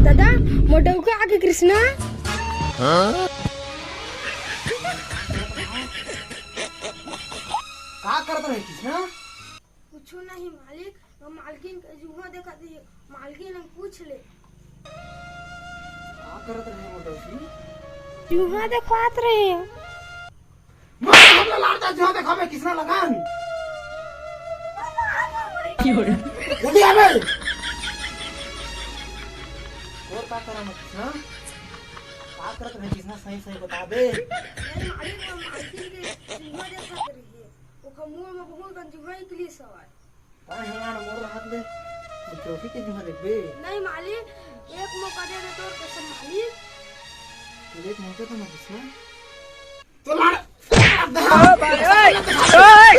दादा मोटो का आगे कृष्णा का करत रहे कृष्णा? कुछ नहीं मालिक, मालकिन का जुआ देखा दी, मालकिन ने पूछ ले का करत रहे मोटोसी? जुआ देखवात रहे मार हमला लाड़ता जो देखा में कृष्णा लगान जल्दी आ बे। और का करा मत कृष्णा? का करत रहे कृष्णा सही सही बता दे। मालिक मालकिन के जुआ देखा रही वो खमूर में बहुत गन जुआ के लिए सवाल का हेलान मोर हाथ ले ट्रॉफी के जुहा देखबे। नहीं मालिक, एक मौका दे दे तो कसम मालिक। एक मौका तो ना कृष्णा तो लाड़ ओए